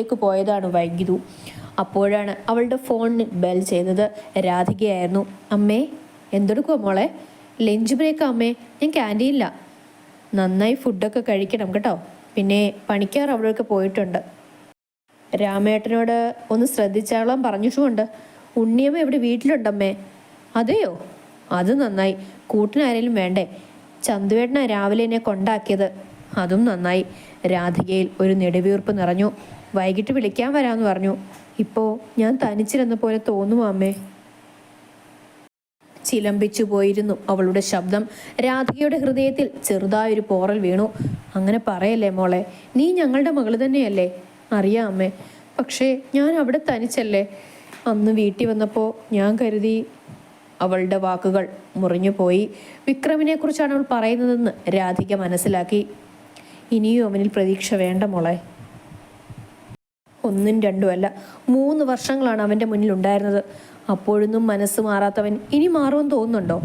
റൂമിലേക്ക് പോയതാണ് വൈകിതു. അപ്പോഴാണ് അവളുടെ ഫോണിന് ബെൽ ചെയ്തത്. രാധികയായിരുന്നു. അമ്മേ, എന്തെടുക്കുമോ മോളെ? ലഞ്ച് ബ്രേക്ക് അമ്മേ, ഞാൻ ക്യാൻറ്റീനില്ല. നന്നായി ഫുഡൊക്കെ കഴിക്കണം കേട്ടോ. പിന്നെ പണിക്കാർ അവിടെയൊക്കെ പോയിട്ടുണ്ട്. രാമേട്ടനോട് ഒന്ന് ശ്രദ്ധിച്ചാളം പറഞ്ഞിട്ടുമുണ്ട്. ഉണ്ണിയമ്മ ഇവിടെ വീട്ടിലുണ്ടമ്മേ. അതെയോ? അത് നന്നായി. കൂട്ടിനാരേലും വേണ്ടേ? ചന്തുവേട്ടനാ രാവിലെ എന്നെ കൊണ്ടാക്കിയത്. അതും നന്നായി. രാധികയിൽ ഒരു നെടുവീർപ്പ് നിറഞ്ഞു. വൈകിട്ട് വിളിക്കാൻ വരാമെന്ന് പറഞ്ഞു. ഇപ്പോൾ ഞാൻ തനിച്ചിരുന്ന പോലെ തോന്നുമോ അമ്മേ? ചിലമ്പിച്ചു പോയിരുന്നു അവളുടെ ശബ്ദം. രാധികയുടെ ഹൃദയത്തിൽ ചെറുതായൊരു പോറൽ വീണു. അങ്ങനെ പറയല്ലേ മോളെ, നീ ഞങ്ങളുടെ മകള് തന്നെയല്ലേ? അറിയാം അമ്മേ, പക്ഷേ ഞാൻ അവിടെ തനിച്ചല്ലേ. അന്ന് വീട്ടിൽ വന്നപ്പോൾ ഞാൻ കരുതി. അവളുടെ വാക്കുകൾ മുറിഞ്ഞു പോയി. വിക്രമിനെ കുറിച്ചാണ് അവൾ പറയുന്നതെന്ന് രാധിക മനസ്സിലാക്കി. ഇനിയും അവനിൽ പ്രതീക്ഷ വേണ്ട മോളെ. ഒന്നും രണ്ടും അല്ല, 3 വർഷങ്ങളാണ് അവൻ്റെ മുന്നിൽ ഉണ്ടായിരുന്നത്. അപ്പോഴൊന്നും മനസ്സ് മാറാത്തവൻ ഇനി മാറുമെന്ന് തോന്നുന്നുണ്ടോ?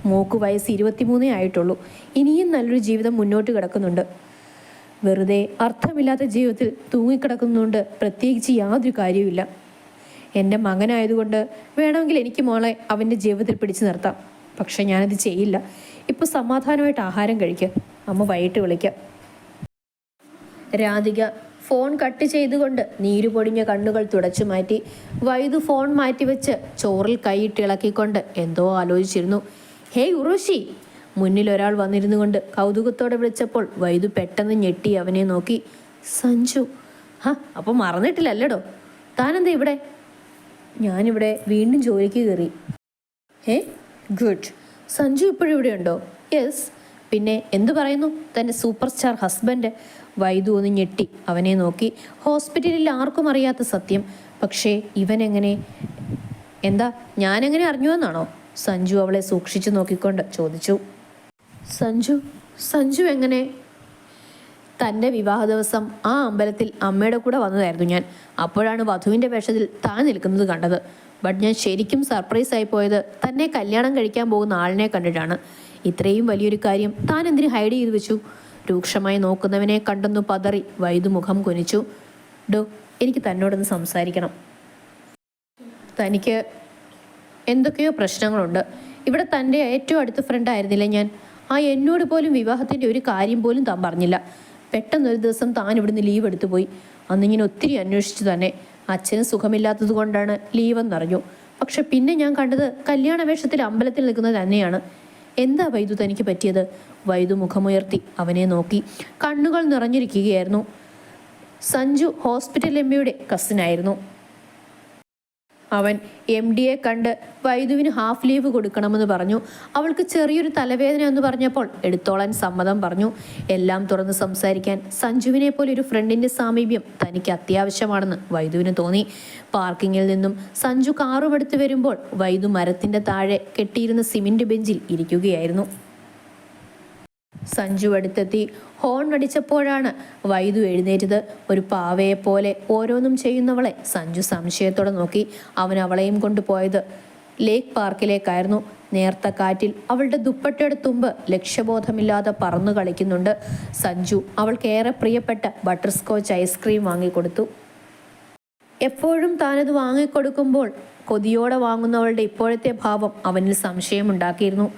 മോക്ക് വയസ്സ് 23 ആയിട്ടുള്ളൂ. ഇനിയും നല്ലൊരു ജീവിതം മുന്നോട്ട് കിടക്കുന്നുണ്ട്. വെറുതെ അർത്ഥമില്ലാത്ത ജീവിതത്തിൽ തൂങ്ങിക്കിടക്കുന്നുണ്ട്. പ്രത്യേകിച്ച് യാതൊരു കാര്യവുമില്ല. എൻ്റെ മകനായതുകൊണ്ട് വേണമെങ്കിൽ എനിക്ക് മോളെ അവൻ്റെ ജീവിതത്തിൽ പിടിച്ചു നിർത്താം. പക്ഷെ ഞാനത് ചെയ്യില്ല. ഇപ്പോൾ സമാധാനമായിട്ട് ആഹാരം കഴിക്കുക. അമ്മ വൈകിട്ട് വിളിക്കാം. രാധിക ഫോൺ കട്ട് ചെയ്തുകൊണ്ട് നീരുപൊടിഞ്ഞ കണ്ണുകൾ തുടച്ചു മാറ്റി. വൈദു ഫോൺ മാറ്റിവെച്ച് ചോറിൽ കൈയിട്ട് ഇളക്കിക്കൊണ്ട് എന്തോ ആലോചിച്ചിരുന്നു. ഹേയ് ഉറൂഷി! മുന്നിൽ ഒരാൾ വന്നിരുന്നു കൊണ്ട് കൗതുകത്തോടെ വിളിച്ചപ്പോൾ വൈദു പെട്ടെന്ന് ഞെട്ടി അവനെ നോക്കി. സഞ്ജു! അപ്പോൾ മറന്നിട്ടില്ലല്ലേടോ? താനെന്താ ഇവിടെ? ഞാനിവിടെ വീണ്ടും ജോലിക്ക് കയറി. ഗുഡ്. സഞ്ജു ഇപ്പോഴും ഇവിടെ ഉണ്ടോ? യെസ്. പിന്നെ എന്തു പറയുന്നു തൻ്റെ സൂപ്പർ സ്റ്റാർ ഹസ്ബൻഡ്? വൈദു ഒന്ന് ഞെട്ടി അവനെ നോക്കി. ഹോസ്പിറ്റലിൽ ആർക്കും അറിയാത്ത സത്യം. പക്ഷേ ഇവനെങ്ങനെ? എന്താ, ഞാനെങ്ങനെ അറിഞ്ഞുവെന്നാണോ? സഞ്ജു അവളെ സൂക്ഷിച്ചു നോക്കിക്കൊണ്ട് ചോദിച്ചു. സഞ്ജു എങ്ങനെ? തൻ്റെ വിവാഹ ദിവസം ആ അമ്പലത്തിൽ അമ്മയുടെ കൂടെ വന്നതായിരുന്നു ഞാൻ. അപ്പോഴാണ് വധുവിൻ്റെ വേഷത്തിൽ താൻ നിൽക്കുന്നത് കണ്ടത്. ബട്ട് ഞാൻ ശരിക്കും സർപ്രൈസ് ആയി പോയത് തന്നെ കല്യാണം കഴിക്കാൻ പോകുന്ന ആളിനെ കണ്ടിട്ടാണ്. ഇത്രയും വലിയൊരു കാര്യം താൻ എന്തിനു ഹൈഡ് ചെയ്തു വെച്ചു? രൂക്ഷമായി നോക്കുന്നവനെ കണ്ടെന്നു പതറി വൈദു മുഖം കുനിച്ചു. എനിക്ക് തന്നോടൊന്ന് സംസാരിക്കണം. തനിക്ക് എന്തൊക്കെയോ പ്രശ്നങ്ങളുണ്ട്. ഇവിടെ തൻ്റെ ഏറ്റവും അടുത്ത ഫ്രണ്ട് ആയിരുന്നില്ല ഞാൻ. എന്നോട് പോലും വിവാഹത്തിൻ്റെ ഒരു കാര്യം പോലും താൻ പറഞ്ഞില്ല. പെട്ടെന്നൊരു ദിവസം താൻ ഇവിടുന്ന് ലീവ് എടുത്തു പോയി. അന്നിങ്ങനെ ഒത്തിരി അന്വേഷിച്ചു തന്നെ. അച്ഛന് സുഖമില്ലാത്തത് കൊണ്ടാണ് ലീവെന്നറിഞ്ഞു. പക്ഷെ പിന്നെ ഞാൻ കണ്ടത് കല്യാണ വേഷത്തിൽ അമ്പലത്തിൽ നിൽക്കുന്നത് തന്നെയാണ്. എന്താ വൈദു തനിക്ക് പറ്റിയത്? വൈദു മുഖമുയർത്തി അവനെ നോക്കി. കണ്ണുകൾ നിറഞ്ഞിരിക്കുകയായിരുന്നു. സഞ്ജു ഹോസ്പിറ്റൽ എംഡിയുടെ കസിനായിരുന്നു. അവൻ MDയെ കണ്ട് വൈദുവിന് ഹാഫ് ലീവ് കൊടുക്കണമെന്ന് പറഞ്ഞു. അവൾക്ക് ചെറിയൊരു തലവേദന എന്ന് പറഞ്ഞപ്പോൾ എടുത്തോളാൻ സമ്മതം പറഞ്ഞു. എല്ലാം തുറന്ന് സംസാരിക്കാൻ സഞ്ജുവിനെ പോലെ ഒരു ഫ്രണ്ടിൻ്റെ സാമീപ്യം തനിക്ക് അത്യാവശ്യമാണെന്ന് വൈദുവിന് തോന്നി. പാർക്കിങ്ങിൽ നിന്നും സഞ്ജു കാറുമെടുത്ത് വരുമ്പോൾ വൈദു മരത്തിൻ്റെ താഴെ കെട്ടിയിരുന്ന സിമൻറ്റ് ബെഞ്ചിൽ ഇരിക്കുകയായിരുന്നു. സഞ്ജു അടുത്തെത്തി ഹോൺ അടിച്ചപ്പോഴാണ് വൈദു എഴുന്നേറ്റത്. ഒരു പാവയെപ്പോലെ ഓരോന്നും ചെയ്യുന്നവളെ സഞ്ജു സംശയത്തോടെ നോക്കി. അവൻ അവളെയും കൊണ്ടുപോയത് ലേക്ക് പാർക്കിലേക്കായിരുന്നു. നേർത്ത കാറ്റിൽ അവളുടെ ദുപ്പട്ടയുടെ തുമ്പ് ലക്ഷ്യബോധമില്ലാതെ പറന്നു കളിക്കുന്നുണ്ട്. സഞ്ജു അവൾക്കേറെ പ്രിയപ്പെട്ട ബട്ടർ സ്കോച്ച് ഐസ്ക്രീം വാങ്ങിക്കൊടുത്തു. എപ്പോഴും താനത് വാങ്ങിക്കൊടുക്കുമ്പോൾ കൊതിയോടെ വാങ്ങുന്നവളുടെ ഇപ്പോഴത്തെ ഭാവം അവനിൽ സംശയമുണ്ടാക്കിയിരുന്നു.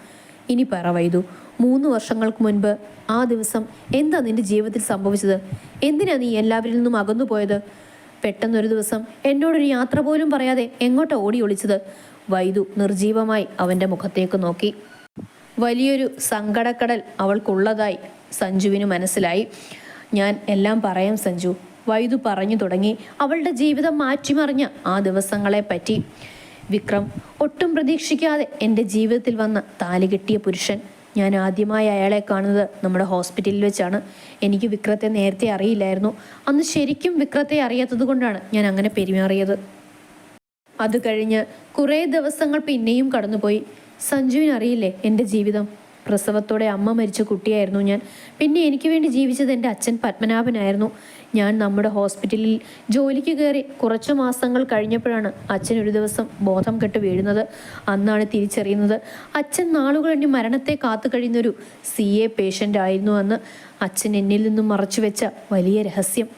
ഇനി പറ വൈദു, 3 വർഷങ്ങൾക്ക് മുൻപ് ആ ദിവസം എന്താ നിന്റെ ജീവിതത്തിൽ സംഭവിച്ചത്? എന്തിനാ നീ എല്ലാവരിൽ നിന്നും അകന്നുപോയത്? പെട്ടെന്നൊരു ദിവസം എന്നോടൊരു യാത്ര പോലും പറയാതെ എങ്ങോട്ടാ ഓടി ഒളിച്ചത്? വൈദു നിർജീവമായി അവൻ്റെ മുഖത്തേക്ക് നോക്കി. വലിയൊരു സങ്കടക്കടൽ അവൾക്കുള്ളതായി സഞ്ജുവിന് മനസ്സിലായി. ഞാൻ എല്ലാം പറയാം സഞ്ജു, വൈദു പറഞ്ഞു തുടങ്ങി. അവളുടെ ജീവിതം മാറ്റിമറിഞ്ഞ ആ ദിവസങ്ങളെ പറ്റി. വിക്രം ഒട്ടും പ്രതീക്ഷിക്കാതെ എൻ്റെ ജീവിതത്തിൽ വന്ന താലി കെട്ടിയ പുരുഷൻ. ഞാൻ ആദ്യമായി അയാളെ കാണുന്നത് നമ്മുടെ ഹോസ്പിറ്റലിൽ വെച്ചാണ്. എനിക്ക് വിക്രത്തെ നേരത്തെ അറിയില്ലായിരുന്നു. അന്ന് ശരിക്കും വിക്രത്തെ അറിയാത്തത് കൊണ്ടാണ് ഞാൻ അങ്ങനെ പെരുമാറിയത്. അത് കഴിഞ്ഞ് കുറേ ദിവസങ്ങൾ പിന്നെയും കടന്നുപോയി. സഞ്ജുവിന് അറിയില്ലേ എൻ്റെ ജീവിതം? പ്രസവത്തോടെ അമ്മ മരിച്ച കുട്ടിയായിരുന്നു ഞാൻ. പിന്നെ എനിക്ക് വേണ്ടി ജീവിച്ചത് എൻ്റെ അച്ഛൻ പത്മനാഭനായിരുന്നു. ഞാൻ നമ്മുടെ ഹോസ്പിറ്റലിൽ ജോലിക്ക് കയറി കുറച്ചു മാസങ്ങൾ കഴിഞ്ഞപ്പോഴാണ് അച്ഛൻ ഒരു ദിവസം ബോധം കെട്ട് വീഴുന്നത്. അന്നാണ് തിരിച്ചറിയുന്നത് അച്ഛൻ നാളുകൾ എണ്ണി മരണത്തെ കാത്തു കഴിയുന്നൊരു CA പേഷ്യൻ്റ് ആയിരുന്നു. അന്ന് അച്ഛൻ എന്നിൽ നിന്നും മറച്ചു വെച്ച വലിയ രഹസ്യം.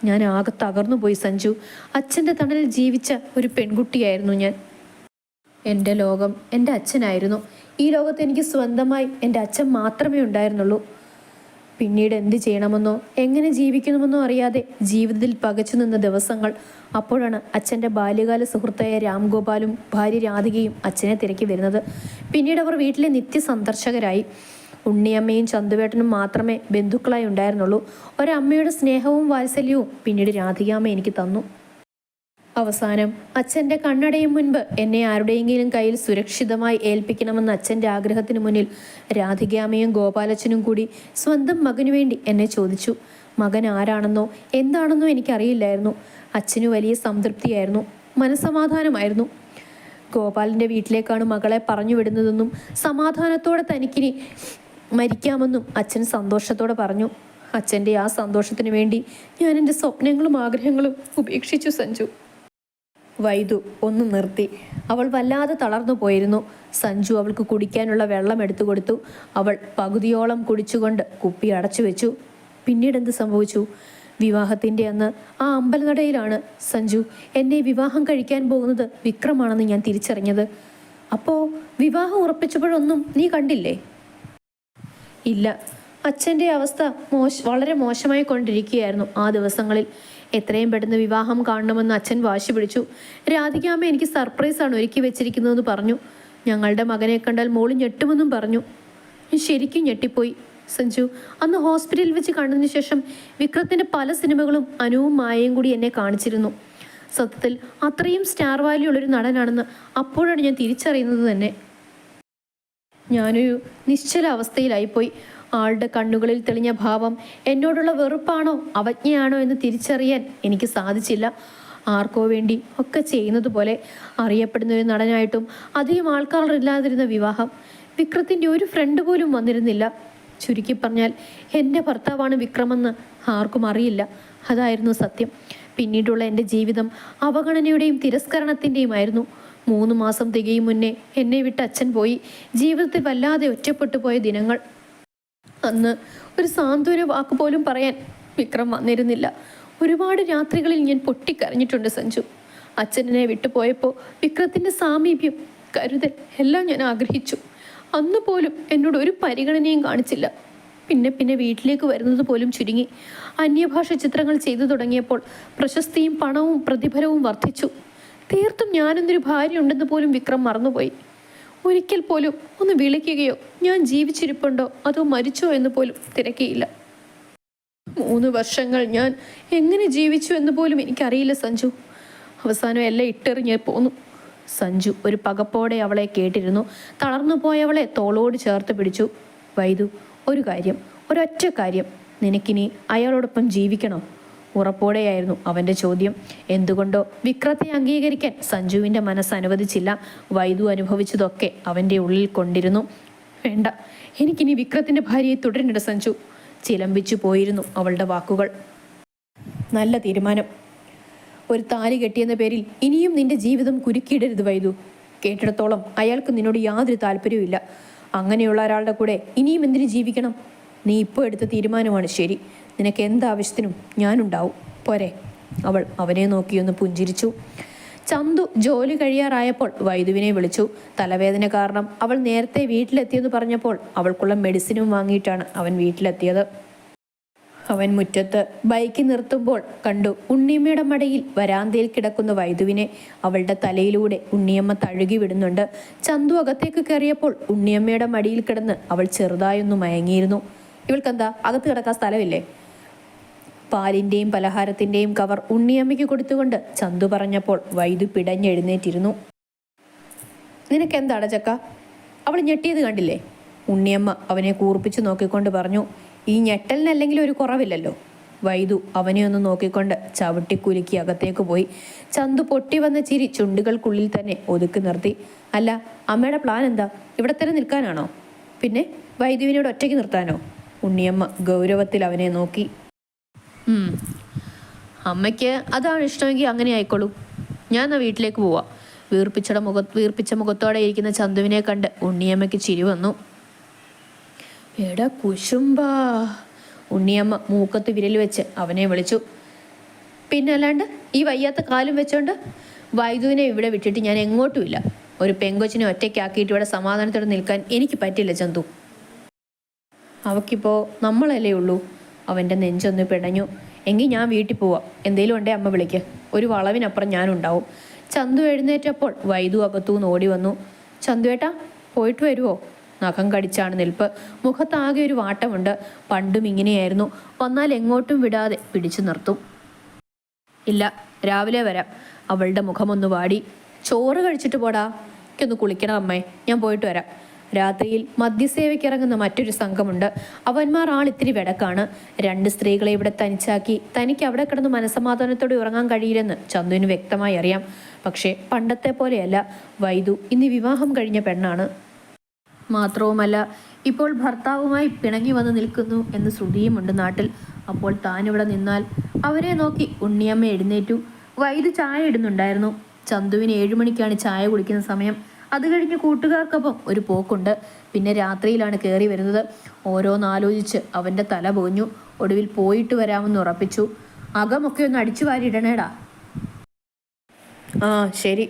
ഞാൻ ആകെ തകർന്നു പോയി സഞ്ജു. അച്ഛൻ്റെ തണലിൽ ജീവിച്ച ഒരു പെൺകുട്ടിയായിരുന്നു ഞാൻ. എൻ്റെ ലോകം എൻ്റെ അച്ഛനായിരുന്നു. ഈ ലോകത്ത് എനിക്ക് സ്വന്തമായി എൻ്റെ അച്ഛൻ മാത്രമേ ഉണ്ടായിരുന്നുള്ളൂ. പിന്നീട് എന്ത് ചെയ്യണമെന്നോ എങ്ങനെ ജീവിക്കണമെന്നോ അറിയാതെ ജീവിതത്തിൽ പകച്ചു നിന്ന ദിവസങ്ങൾ. അപ്പോഴാണ് അച്ഛൻ്റെ ബാല്യകാല സുഹൃത്തായ രാംഗോപാലും ഭാര്യ രാധികയും അച്ഛനെ തിരക്കി വരുന്നത്. പിന്നീട് അവർ വീട്ടിലെ നിത്യ സന്ദർശകരായി. ഉണ്ണിയമ്മയും ചന്തുവേട്ടനും മാത്രമേ ബന്ധുക്കളായി ഉണ്ടായിരുന്നുള്ളൂ. ഒരമ്മയുടെ സ്നേഹവും വാത്സല്യവും പിന്നീട് രാധികാമ്മ എനിക്ക് തന്നു. അവസാനം അച്ഛൻ്റെ കണ്ണടയും മുൻപ് എന്നെ ആരുടെയെങ്കിലും കയ്യിൽ സുരക്ഷിതമായി ഏൽപ്പിക്കണമെന്ന അച്ഛൻ്റെ ആഗ്രഹത്തിന് മുന്നിൽ രാധികാമ്മയും ഗോപാലച്ചനും കൂടി സ്വന്തം മകനു വേണ്ടി എന്നെ ചോദിച്ചു. മകൻ ആരാണെന്നോ എന്താണെന്നോ എനിക്കറിയില്ലായിരുന്നു. അച്ഛന് വലിയ സംതൃപ്തിയായിരുന്നു, മനസ്സമാധാനമായിരുന്നു. ഗോപാലിൻ്റെ വീട്ടിലേക്കാണ് മകളെ പറഞ്ഞു വിടുന്നതെന്നും സമാധാനത്തോടെ തനിക്കിനി മരിക്കാമെന്നും അച്ഛൻ സന്തോഷത്തോടെ പറഞ്ഞു. അച്ഛൻ്റെ ആ സന്തോഷത്തിന് വേണ്ടി ഞാൻ എൻ്റെ സ്വപ്നങ്ങളും ആഗ്രഹങ്ങളും ഉപേക്ഷിച്ചു സഞ്ജു. വൈദു ഒന്ന് നിർത്തി. അവൾ വല്ലാതെ തളർന്നു പോയിരുന്നു. സഞ്ജു അവൾക്ക് കുടിക്കാനുള്ള വെള്ളം എടുത്തു കൊടുത്തു. അവൾ പകുതിയോളം കുടിച്ചുകൊണ്ട് കുപ്പി അടച്ചു വെച്ചു. പിന്നീട് എന്ത് സംഭവിച്ചു? വിവാഹത്തിൻ്റെ അന്ന് ആ അമ്പലനടയിലാണ് സഞ്ജു എന്നെ വിവാഹം കഴിക്കാൻ പോകുന്നത് വിക്രമാണെന്ന് ഞാൻ തിരിച്ചറിഞ്ഞത്. അപ്പോൾ വിവാഹം ഉറപ്പിച്ചപ്പോഴൊന്നും നീ കണ്ടില്ലേ? ഇല്ല. അച്ഛൻ്റെ അവസ്ഥ വളരെ മോശമായി കൊണ്ടിരിക്കുകയായിരുന്നു ആ ദിവസങ്ങളിൽ. എത്രയും പെട്ടെന്ന് വിവാഹം കാണണമെന്ന് അച്ഛൻ വാശി പിടിച്ചു. രാധികാമ്മ എനിക്ക് സർപ്രൈസാണ് ഒരുക്കി വെച്ചിരിക്കുന്നതെന്ന് പറഞ്ഞു. ഞങ്ങളുടെ മകനെ കണ്ടാൽ മോള് ഞെട്ടുമെന്നും പറഞ്ഞു. ശരിക്കും ഞെട്ടിപ്പോയി സഞ്ജു. അന്ന് ഹോസ്പിറ്റലിൽ വെച്ച് കണ്ടതിന് ശേഷം വിക്രത്തിൻ്റെ പല സിനിമകളും അനുവും മായയും കൂടി എന്നെ കാണിച്ചിരുന്നു. സത്യത്തിൽ അത്രയും സ്റ്റാർ വാല്യൂ ഉള്ളൊരു നടനാണെന്ന് അപ്പോഴാണ് ഞാൻ തിരിച്ചറിയുന്നത് തന്നെ. ഞാനൊരു നിശ്ചല അവസ്ഥയിലായിപ്പോയി. ആളുടെ കണ്ണുകളിൽ തെളിഞ്ഞ ഭാവം എന്നോടുള്ള വെറുപ്പാണോ അവജ്ഞയാണോ എന്ന് തിരിച്ചറിയാൻ എനിക്ക് സാധിച്ചില്ല. ആർക്കോ വേണ്ടി ഒക്കെ ചെയ്യുന്നത് പോലെ അറിയപ്പെടുന്ന ഒരു നടനായിട്ടും അധികം ആൾക്കാരില്ലാതിരുന്ന വിവാഹം. വിക്രത്തിൻ്റെ ഒരു ഫ്രണ്ട് പോലും വന്നിരുന്നില്ല. ചുരുക്കി പറഞ്ഞാൽ എൻ്റെ ഭർത്താവാണ് വിക്രമെന്ന് ആർക്കും അറിയില്ല. അതായിരുന്നു സത്യം. പിന്നീടുള്ള എൻ്റെ ജീവിതം അവഗണനയുടെയും തിരസ്കരണത്തിൻ്റെയുമായിരുന്നു. 3 മാസം തികയും മുന്നേ എന്നെ വിട്ട് അച്ഛൻ പോയി. ജീവിതത്തിൽ വല്ലാതെ ഒറ്റപ്പെട്ടു പോയ ദിനങ്ങൾ. അന്ന് ഒരു സാന്ത്വന വാക്ക് പോലും പറയാൻ വിക്രം വന്നിരുന്നില്ല. ഒരുപാട് രാത്രികളിൽ ഞാൻ പൊട്ടിക്കരഞ്ഞിട്ടുണ്ട് സഞ്ജു. അച്ഛനെ വിട്ടുപോയപ്പോൾ വിക്രത്തിൻ്റെ സാമീപ്യം, കരുതൽ എല്ലാം ഞാൻ ആഗ്രഹിച്ചു. അന്ന് പോലും എന്നോട് ഒരു പരിഗണനയും കാണിച്ചില്ല. പിന്നെ വീട്ടിലേക്ക് വരുന്നത് പോലും ചുരുങ്ങി. അന്യഭാഷ ചിത്രങ്ങൾ ചെയ്തു തുടങ്ങിയപ്പോൾ പ്രശസ്തിയും പണവും പ്രതിഫലവും വർദ്ധിച്ചു. തീർത്തും ഞാനെന്നൊരു ഭാര്യ ഉണ്ടെന്ന് പോലും വിക്രം മറന്നുപോയി. ഒരിക്കൽ പോലും ഒന്ന് വിളിക്കുകയോ ഞാൻ ജീവിച്ചിരിപ്പുണ്ടോ അതോ മരിച്ചോ എന്ന് പോലും തിരക്കിയില്ല. 3 വർഷങ്ങൾ ഞാൻ എങ്ങനെ ജീവിച്ചു എന്ന് പോലും എനിക്കറിയില്ല സഞ്ജു. അവസാനം എല്ലാം ഇട്ടെറിഞ്ഞ് പോന്നു. സഞ്ജു ഒരു പകപ്പോടെ അവളെ കേട്ടിരുന്നു. തളർന്നു പോയവളെ തോളോട് ചേർത്ത് പിടിച്ചു. വൈദു, ഒരു കാര്യം, ഒരൊറ്റ കാര്യം, നിനക്കിനി അയാളോടൊപ്പം ജീവിക്കണോ? ഉറപ്പോടെയായിരുന്നു അവൻ്റെ ചോദ്യം. എന്തുകൊണ്ടോ വിക്രത്തെ അംഗീകരിക്കാൻ സഞ്ജുവിൻ്റെ മനസ്സ് അനുവദിച്ചില്ല. വൈദു അനുഭവിച്ചതൊക്കെ അവൻ്റെ ഉള്ളിൽ കൊണ്ടിരുന്നു. വേണ്ട, എനിക്കിനി വിക്രത്തിൻ്റെ ഭാര്യയെ തുടരണ്ട സഞ്ജു. ചിലമ്പിച്ചു പോയിരുന്നു അവളുടെ വാക്കുകൾ. നല്ല തീരുമാനം. ഒരു താലി കെട്ടിയെന്ന പേരിൽ ഇനിയും നിന്റെ ജീവിതം കുരുക്കിയിടരുത് വൈദു. കേട്ടിടത്തോളം അയാൾക്ക് നിന്നോട് യാതൊരു താല്പര്യവും ഇല്ല. അങ്ങനെയുള്ള ഒരാളുടെ കൂടെ ഇനിയും എന്തിനു ജീവിക്കണം? നീ ഇപ്പോൾ എടുത്ത തീരുമാനമാണ് ശരി. നിനക്ക് എന്താവശ്യത്തിനും ഞാനുണ്ടാവും, പോരെ? അവൾ അവനെ നോക്കിയൊന്ന് പുഞ്ചിരിച്ചു. ചന്തു ജോലി കഴിയാറായപ്പോൾ വൈദുവിനെ വിളിച്ചു. തലവേദന കാരണം അവൾ നേരത്തെ വീട്ടിലെത്തിയെന്ന് പറഞ്ഞപ്പോൾ അവൾക്കുള്ള മെഡിസിനും വാങ്ങിയിട്ടാണ് അവൻ വീട്ടിലെത്തിയത്. അവൻ മുറ്റത്ത് ബൈക്ക് നിർത്തുമ്പോൾ കണ്ടു ഉണ്ണിയമ്മയുടെ മടയിൽ വരാന്തയിൽ കിടക്കുന്ന വൈദുവിനെ. അവളുടെ തലയിലൂടെ ഉണ്ണിയമ്മ തഴുകി വിടുന്നുണ്ട്. ചന്തു അകത്തേക്ക് കയറിയപ്പോൾ ഉണ്ണിയമ്മയുടെ മടിയിൽ കിടന്ന് അവൾ ചെറുതായൊന്ന് മയങ്ങിയിരുന്നു. ഇവൾക്കെന്താ അകത്ത് കിടക്കാൻ സ്ഥലമില്ലേ? പാലിൻ്റെയും പലഹാരത്തിൻ്റെയും കവർ ഉണ്ണിയമ്മയ്ക്ക് കൊടുത്തുകൊണ്ട് ചന്തു പറഞ്ഞപ്പോൾ വൈദു പിടഞ്ഞെഴുന്നേറ്റിരുന്നു. നിനക്കെന്താടാ ചക്ക? അവൾ ഞെട്ടിയത് കണ്ടില്ലേ? ഉണ്ണിയമ്മ അവനെ കൂർപ്പിച്ചു നോക്കിക്കൊണ്ട് പറഞ്ഞു. ഈ ഞെട്ടലിനല്ലെങ്കിൽ ഒരു കുറവില്ലല്ലോ. വൈദു അവനെ ഒന്ന് നോക്കിക്കൊണ്ട് ചവിട്ടിക്കുലുക്കി അകത്തേക്ക് പോയി. ചന്തു പൊട്ടി വന്ന ചിരി ചുണ്ടുകൾക്കുള്ളിൽ തന്നെ ഒതുക്കി നിർത്തി. അല്ല, അമ്മയുടെ പ്ലാൻ എന്താ? ഇവിടെ തന്നെ നിൽക്കാനാണോ? പിന്നെ വൈദുവിനോട് ഒറ്റയ്ക്ക് നിർത്താനോ? ഉണ്ണിയമ്മ ഗൗരവത്തിൽ അവനെ നോക്കി. അമ്മയ്ക്ക് അതാണ് ഇഷ്ടമെങ്കിൽ അങ്ങനെ ആയിക്കോളൂ. ഞാൻ ആ വീട്ടിലേക്ക് പോവാം. വീർപ്പിച്ച മുഖത്തോടെ ഇരിക്കുന്ന ചന്തുവിനെ കണ്ട് ഉണ്ണിയമ്മയ്ക്ക് ചിരി വന്നു. എടാ കുശുമ്പാ. ഉണ്ണിയമ്മ മൂക്കത്ത് വിരൽ വെച്ച് അവനെ വിളിച്ചു. പിന്നെ അല്ലാണ്ട് ഈ വയ്യാത്ത കാലും വെച്ചോണ്ട് വൈദ്യുവിനെ ഇവിടെ വിട്ടിട്ട് ഞാൻ എങ്ങോട്ടുമില്ല. ഒരു പെങ്കൊച്ചിനെ ഒറ്റയ്ക്കാക്കിയിട്ട് ഇവിടെ സമാധാനത്തോടെ നിൽക്കാൻ എനിക്ക് പറ്റില്ല ചന്തു. അവക്കിപ്പോൾ നമ്മളല്ലേ ഉള്ളൂ. അവൻ്റെ നെഞ്ചൊന്ന് പിടഞ്ഞു. എങ്കിൽ ഞാൻ വീട്ടിൽ പോവാം. എന്തേലും ഉണ്ടേ അമ്മ വിളിക്ക്. ഒരു വളവിനപ്പുറം ഞാനുണ്ടാവും. ചന്തു എഴുന്നേറ്റപ്പോൾ വൈദ്യു അകത്തുനിന്ന് ഓടി വന്നു. ചന്തുവേട്ടാ, പോയിട്ട് വരുമോ? നഖം കടിച്ചാണ് നിൽപ്പ്. മുഖത്താകെ ഒരു വാട്ടമുണ്ട്. പണ്ടും ഇങ്ങനെയായിരുന്നു. വന്നാൽ എങ്ങോട്ടും വിടാതെ പിടിച്ചു നിർത്തും. ഇല്ല, രാവിലെ വരാം. അവളുടെ മുഖമൊന്ന് വാടി. ചോറ് കഴിച്ചിട്ട് പോടാ. എനിക്കൊന്ന് കുളിക്കണം അമ്മേ, ഞാൻ പോയിട്ട് വരാം. രാത്രിയിൽ മദ്യസേവയ്ക്കിറങ്ങുന്ന മറ്റൊരു സംഘമുണ്ട്. അവന്മാർ ആളിത്തിരി വെടക്കാണ്. 2 സ്ത്രീകളെ ഇവിടെ തനിച്ചാക്കി തനിക്ക് അവിടെ കിടന്ന് മനസമാധാനത്തോടെ ഉറങ്ങാൻ കഴിയില്ലെന്ന് ചന്തുവിന് വ്യക്തമായി അറിയാം. പക്ഷേ പണ്ടത്തെ പോലെയല്ല. വൈദു ഇന്ന് വിവാഹം കഴിഞ്ഞ പെണ്ണാണ്. മാത്രവുമല്ല, ഇപ്പോൾ ഭർത്താവുമായി പിണങ്ങി വന്ന് നിൽക്കുന്നു എന്ന് ശ്രുതിയുമുണ്ട് നാട്ടിൽ. അപ്പോൾ താനിവിടെ നിന്നാൽ അവരെ നോക്കി ഉണ്ണിയമ്മ എഴുന്നേറ്റു. വൈദു ചായ ഇടുന്നുണ്ടായിരുന്നു. ചന്തുവിന് 7 മണിക്കാണ് ചായ കുടിക്കുന്ന സമയം. അത് കഴിഞ്ഞ് കൂട്ടുകാർക്കൊപ്പം ഒരു പോക്കുണ്ട്. പിന്നെ രാത്രിയിലാണ് കയറി വരുന്നത്. ഓരോന്നാലോചിച്ച് അവൻ്റെ തല പോഞ്ഞു. ഒടുവിൽ പോയിട്ട് വരാമെന്ന് ഉറപ്പിച്ചു. അകമൊക്കെ ഒന്ന് അടിച്ചു വാരിയിടണേടാ. ആ ശരി.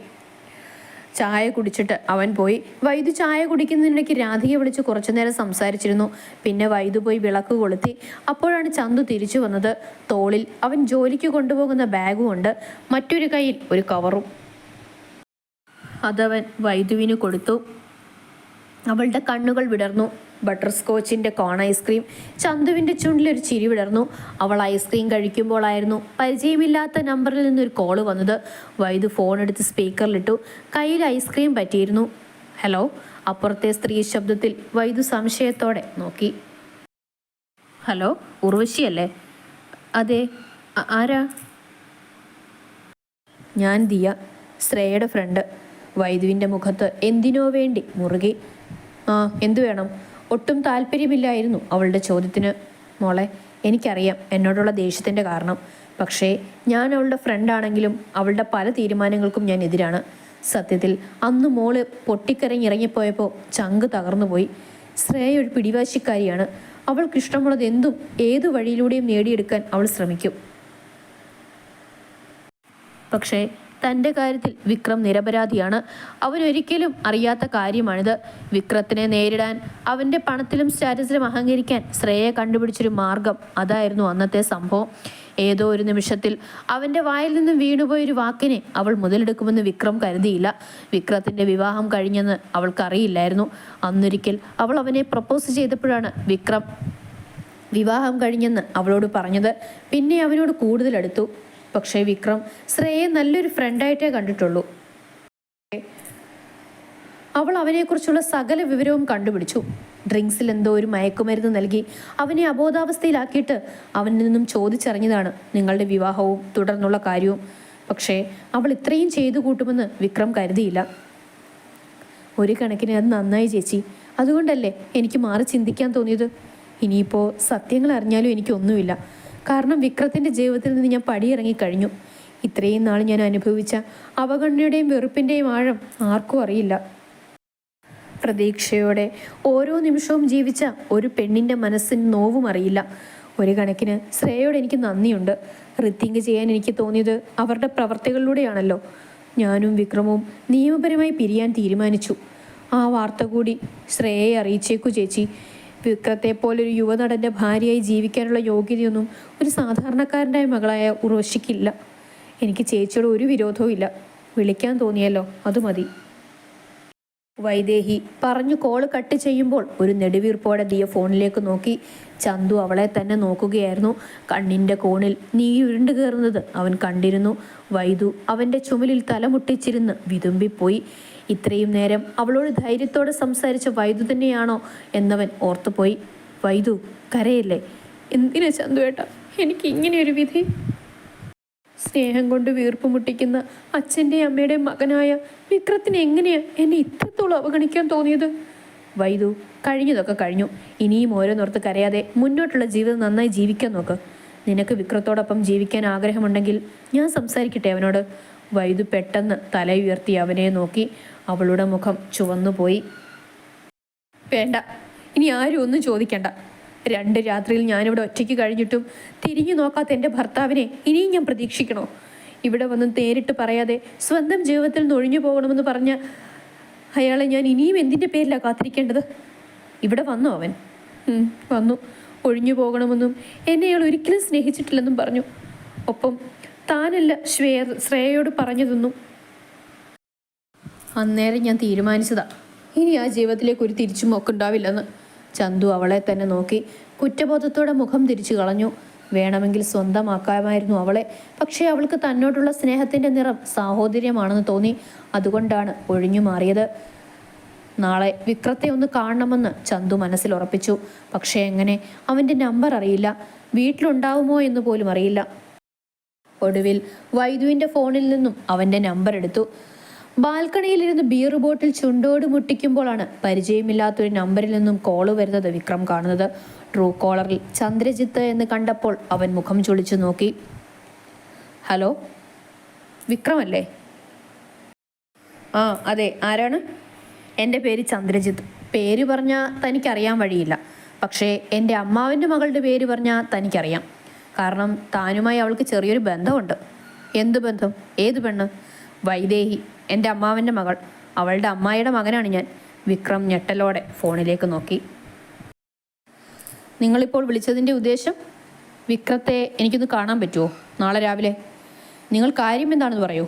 ചായ കുടിച്ചിട്ട് അവൻ പോയി. വൈദ്യു ചായ കുടിക്കുന്നതിനിടയ്ക്ക് രാധികയെ വിളിച്ച് കുറച്ചു നേരം സംസാരിച്ചിരുന്നു. പിന്നെ വൈദ്യു പോയി വിളക്ക് കൊളുത്തി. അപ്പോഴാണ് ചന്തു തിരിച്ചു വന്നത്. തോളിൽ അവൻ ജോലിക്ക് കൊണ്ടുപോകുന്ന ബാഗും ഉണ്ട്. മറ്റൊരു കയ്യിൽ ഒരു കവറും. അതവൻ വൈദ്യുവിന് കൊടുത്തു. അവളുടെ കണ്ണുകൾ വിടർന്നു. Butter സ്കോച്ചിൻ്റെ cone ice cream. ചന്തുവിൻ്റെ ചുണ്ടിലൊരു ചിരി വിടർന്നു. അവൾ ഐസ്ക്രീം കഴിക്കുമ്പോഴായിരുന്നു പരിചയമില്ലാത്ത നമ്പറിൽ നിന്നൊരു കോള് വന്നത്. വൈദ്യു ഫോൺ എടുത്ത് സ്പീക്കറിലിട്ടു. കയ്യിൽ ഐസ്ക്രീം പറ്റിയിരുന്നു. ഹലോ. അപ്പുറത്തെ സ്ത്രീ ശബ്ദത്തിൽ വൈദ്യു സംശയത്തോടെ നോക്കി. ഹലോ, ഉർവശിയല്ലേ? അതെ, ആരാ? ഞാൻ ദിയ, ശ്രേയയുടെ ഫ്രണ്ട്. വൈദ്യുവിൻ്റെ മുഖത്ത് എന്തിനോ വേണ്ടി മുറുകി. ആ, എന്തു വേണം? ഒട്ടും താല്പര്യമില്ലായിരുന്നു അവളുടെ ചോദ്യത്തിന്. മോളെ, എനിക്കറിയാം എന്നോടുള്ള ദേഷ്യത്തിൻ്റെ കാരണം. പക്ഷേ ഞാൻ അവളുടെ ഫ്രണ്ടാണെങ്കിലും അവളുടെ പല തീരുമാനങ്ങൾക്കും ഞാൻ എതിരാണ്. സത്യത്തിൽ അന്ന് മോള് പൊട്ടിക്കരങ്ങി ഇറങ്ങിപ്പോയപ്പോൾ ചങ്ക് തകർന്നുപോയി. ശ്രേയ ഒരു പിടിവാശിക്കാരിയാണ്. അവൾക്കിഷ്ടമുള്ളത് എന്തും ഏതു വഴിയിലൂടെയും നേടിയെടുക്കാൻ അവൾ ശ്രമിക്കും. പക്ഷേ തൻ്റെ കാര്യത്തിൽ വിക്രം നിരപരാധിയാണ്. അവനൊരിക്കലും അറിയാത്ത കാര്യമാണിത്. വിക്രത്തിനെ നേരിടാൻ, അവൻ്റെ പണത്തിലും സ്റ്റാറ്റസിലും അഹങ്കരിക്കാൻ ശ്രേയയെ കണ്ടുപിടിച്ചൊരു മാർഗം. അതായിരുന്നു അന്നത്തെ സംഭവം. ഏതോ ഒരു നിമിഷത്തിൽ അവൻ്റെ വായിൽ നിന്നും വീണുപോയൊരു വാക്കിനെ അവൾ മുതലെടുക്കുമെന്ന് വിക്രം കരുതിയില്ല. വിക്രത്തിൻ്റെ വിവാഹം കഴിഞ്ഞെന്ന് അവൾക്കറിയില്ലായിരുന്നു. അന്നൊരിക്കൽ അവൾ അവനെ പ്രപ്പോസ് ചെയ്തപ്പോഴാണ് വിക്രം വിവാഹം കഴിഞ്ഞെന്ന് അവളോട് പറഞ്ഞത്. പിന്നെ അവനോട് കൂടുതൽ അടുത്തു. പക്ഷേ വിക്രം ശ്രേയയെ നല്ലൊരു ഫ്രണ്ടായിട്ടേ കണ്ടിട്ടുള്ളൂ. അവൾ അവനെക്കുറിച്ചുള്ള സകല വിവരവും കണ്ടുപിടിച്ചു. ഡ്രിങ്ക്സിൽ എന്തോ ഒരു മയക്കുമരുന്ന് നൽകി അവനെ അബോധാവസ്ഥയിലാക്കിയിട്ട് അവനിൽ നിന്നും ചോദിച്ചറിഞ്ഞതാണ് നിങ്ങളുടെ വിവാഹവും തുടർന്നുള്ള കാര്യവും. പക്ഷേ അവൾ ഇത്രയും ചെയ്തു കൂട്ടുമെന്ന് വിക്രം കരുതിയില്ല. ഒരു കണക്കിന് അത് നന്നായി ചേച്ചി. അതുകൊണ്ടല്ലേ എനിക്ക് മാറി ചിന്തിക്കാൻ തോന്നിയത്. ഇനിയിപ്പോൾ സത്യങ്ങൾ അറിഞ്ഞാലും എനിക്കൊന്നുമില്ല. കാരണം വിക്രത്തിൻ്റെ ജീവിതത്തിൽ നിന്ന് ഞാൻ പടിയിറങ്ങിക്കഴിഞ്ഞു. ഇത്രയും നാൾ ഞാൻ അനുഭവിച്ച അവഗണനയുടെയും വെറുപ്പിൻ്റെയും ആഴം ആർക്കും അറിയില്ല. പ്രതീക്ഷയോടെ ഓരോ നിമിഷവും ജീവിച്ച ഒരു പെണ്ണിൻ്റെ മനസ്സിന് നോവും അറിയില്ല. ഒരു കണക്കിന് ശ്രേയയോട് എനിക്ക് നന്ദിയുണ്ട്. റിത്തിങ് ചെയ്യാൻ എനിക്ക് തോന്നിയത് അവരുടെ പ്രവർത്തികളിലൂടെയാണല്ലോ. ഞാനും വിക്രമവും നിയമപരമായി പിരിയാൻ തീരുമാനിച്ചു. ആ വാർത്ത കൂടി ശ്രേയയെ അറിയിച്ചേക്കു ചേച്ചി. വിക്രത്തെ പോലൊരു യുവനടൻ്റെ ഭാര്യയായി ജീവിക്കാനുള്ള യോഗ്യതയൊന്നും ഒരു സാധാരണക്കാരൻ്റെ മകളായ ഉർവശിക്കില്ല. എനിക്ക് ചേച്ചിയോട് ഒരു വിരോധവും ഇല്ല. വിളിക്കാൻ തോന്നിയല്ലോ, അത് മതി. വൈദേഹി പറഞ്ഞു കോള് കട്ട് ചെയ്യുമ്പോൾ ഒരു നെടുവീർപ്പോടെ ദിയ ഫോണിലേക്ക് നോക്കി. ചന്തു അവളെ തന്നെ നോക്കുകയായിരുന്നു. കണ്ണിൻ്റെ കോണിൽ നീരുരുണ്ട് കയറുന്നത് അവൻ കണ്ടിരുന്നു. വൈദു അവൻ്റെ ചുമലിൽ തലമുട്ടിച്ചിരുന്ന് വിതുമ്പിപ്പോയി. ഇത്രയും നേരം അവളോട് ധൈര്യത്തോടെ സംസാരിച്ച വൈദു തന്നെയാണോ എന്നവൻ ഓർത്തുപോയി. വൈദു, കരയല്ലേ. എന്തിനാ ചന്തുവേട്ടാ എനിക്ക് ഇങ്ങനെയൊരു വിധി? സ്നേഹം കൊണ്ട് വീർപ്പ് മുട്ടിക്കുന്ന അച്ഛൻ്റെയും അമ്മയുടെയും മകനായ വിക്രത്തിന് എങ്ങനെയാ എന്നെ ഇത്രത്തോളം അവഗണിക്കാൻ തോന്നിയത്? വൈദു, കഴിഞ്ഞതൊക്കെ കഴിഞ്ഞു. ഇനിയും ഓരോന്നോർത്ത് കരയാതെ മുന്നോട്ടുള്ള ജീവിതം നന്നായി ജീവിക്കാൻ നോക്ക്. നിനക്ക് വിക്രത്തോടൊപ്പം ജീവിക്കാൻ ആഗ്രഹമുണ്ടെങ്കിൽ ഞാൻ സംസാരിക്കട്ടെ അവനോട്. വൈദു പെട്ടെന്ന് തല ഉയർത്തി അവനെ നോക്കി. അവളുടെ മുഖം ചുവന്നുപോയി. വേണ്ട, ഇനി ആരും ഒന്നും ചോദിക്കണ്ട. 2 രാത്രിയിൽ ഞാനിവിടെ ഒറ്റയ്ക്ക് കഴിഞ്ഞിട്ടും തിരിഞ്ഞു നോക്കാത്ത എൻ്റെ ഭർത്താവിനെ ഇനിയും ഞാൻ പ്രതീക്ഷിക്കണോ? ഇവിടെ വന്ന് നേരിട്ട് പറയാതെ സ്വന്തം ജീവിതത്തിൽ നിന്ന് ഒഴിഞ്ഞു പോകണമെന്ന് പറഞ്ഞ അയാളെ ഞാൻ ഇനിയും എന്തിൻ്റെ പേരിലാണ് കാത്തിരിക്കേണ്ടത്? ഇവിടെ വന്നോ അവൻ? വന്നു. ഒഴിഞ്ഞു പോകണമെന്നും എന്നെ അയാൾ ഒരിക്കലും സ്നേഹിച്ചിട്ടില്ലെന്നും പറഞ്ഞു. ഒപ്പം താനല്ല ശ്രേയയോട് പറഞ്ഞതെന്നും. അന്നേരം ഞാൻ തീരുമാനിച്ചതാ, ഇനി ആ ജീവിതത്തിലേക്ക് ഒരു തിരിച്ചുപോക്കുണ്ടാവില്ലെന്ന്. ചന്തു അവളെ തന്നെ നോക്കി കുറ്റബോധത്തോടെ മുഖം തിരിച്ചു കളഞ്ഞു. വേണമെങ്കിൽ സ്വന്തമാക്കാമായിരുന്നു അവളെ. പക്ഷേ അവൾക്ക് തന്നോടുള്ള സ്നേഹത്തിൻ്റെ നിറം സാഹോദര്യമാണെന്ന് തോന്നി. അതുകൊണ്ടാണ് ഒഴിഞ്ഞു മാറിയത്. നാളെ വിക്രത്തെ ഒന്ന് കാണണമെന്ന് ചന്തു മനസ്സിൽ ഉറപ്പിച്ചു. പക്ഷേ എങ്ങനെ? അവൻ്റെ നമ്പർ അറിയില്ല, വീട്ടിലുണ്ടാവുമോ എന്ന് പോലും അറിയില്ല. ഒടുവിൽ വൈദുവിൻ്റെ ഫോണിൽ നിന്നും അവൻ്റെ നമ്പർ എടുത്തു. ബാൽക്കണിയിലിരുന്ന് ബിയർ ബോട്ടിൽ ചുണ്ടോട് മുട്ടിക്കുമ്പോഴാണ് പരിചയമില്ലാത്തൊരു നമ്പറിൽ നിന്നും കോള് വരുന്നത് വിക്രം കാണുന്നത്. ട്രൂ കോളറിൽ ചന്ദ്രജിത്ത് എന്ന് കണ്ടപ്പോൾ അവൻ മുഖം ചുളിച്ചു നോക്കി. ഹലോ, വിക്രമല്ലേ? ആ അതെ, ആരാണ്? എൻ്റെ പേര് ചന്ദ്രജിത്ത്. പേര് പറഞ്ഞാൽ തനിക്കറിയാൻ വഴിയില്ല, പക്ഷേ എൻ്റെ അമ്മാവൻ്റെ മകളുടെ പേര് പറഞ്ഞാൽ തനിക്കറിയാം. കാരണം താനുമായി അവൾക്ക് ചെറിയൊരു ബന്ധമുണ്ട്. എന്ത് ബന്ധം? ഏത് പെണ്ണ്? വൈദേഹി, എൻ്റെ അമ്മാവൻ്റെ മകൾ. അവളുടെ അമ്മായിയുടെ മകനാണ് ഞാൻ. വിക്രം ഞെട്ടലോടെ ഫോണിലേക്ക് നോക്കി. നിങ്ങളിപ്പോൾ വിളിച്ചതിൻ്റെ ഉദ്ദേശം? വിക്രത്തെ എനിക്കൊന്ന് കാണാൻ പറ്റുമോ നാളെ രാവിലെ? നിങ്ങൾ കാര്യം എന്താണെന്ന് പറയൂ.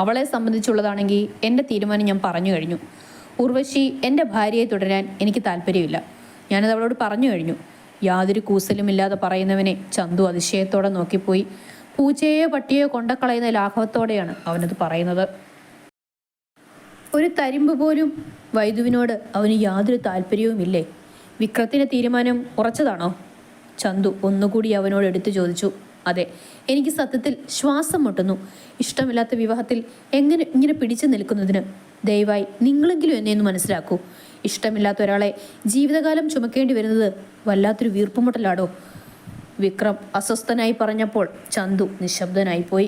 അവളെ സംബന്ധിച്ചുള്ളതാണെങ്കിൽ എൻ്റെ തീരുമാനം ഞാൻ പറഞ്ഞു കഴിഞ്ഞു. ഉർവശി എൻ്റെ ഭാര്യയെ തുടരാൻ എനിക്ക് താല്പര്യമില്ല. ഞാനത് അവളോട് പറഞ്ഞു കഴിഞ്ഞു. യാതൊരു കൂസലുമില്ലാതെ പറയുന്നവനെ ചന്തു അതിശയത്തോടെ നോക്കിപ്പോയി. പൂച്ചയോ പട്ടിയോ കൊണ്ടക്കളയുന്ന ലാഘവത്തോടെയാണ് അവനത് പറയുന്നത്. ഒരു തരിമ്പ് പോലും വൈദുവിനോട് അവന് യാതൊരു താല്പര്യവുമില്ലേ? വിക്രത്തിൻ്റെ തീരുമാനം ഉറച്ചതാണോ? ചന്തു ഒന്നുകൂടി അവനോട് എടുത്തു ചോദിച്ചു. അതെ, എനിക്ക് സത്യത്തിൽ ശ്വാസം മുട്ടുന്നു. ഇഷ്ടമില്ലാത്ത വിവാഹത്തിൽ ഇങ്ങനെ പിടിച്ചു നിൽക്കുന്നതിന് ദയവായി നിങ്ങളെങ്കിലും എന്നെ ഒന്ന് മനസ്സിലാക്കൂ. ഇഷ്ടമില്ലാത്ത ഒരാളെ ജീവിതകാലം ചുമക്കേണ്ടി വരുന്നത് വല്ലാത്തൊരു വീർപ്പുമുട്ടലാടോ? വിക്രം അസ്വസ്ഥനായി പറഞ്ഞപ്പോൾ ചന്തു നിശബ്ദനായിപ്പോയി.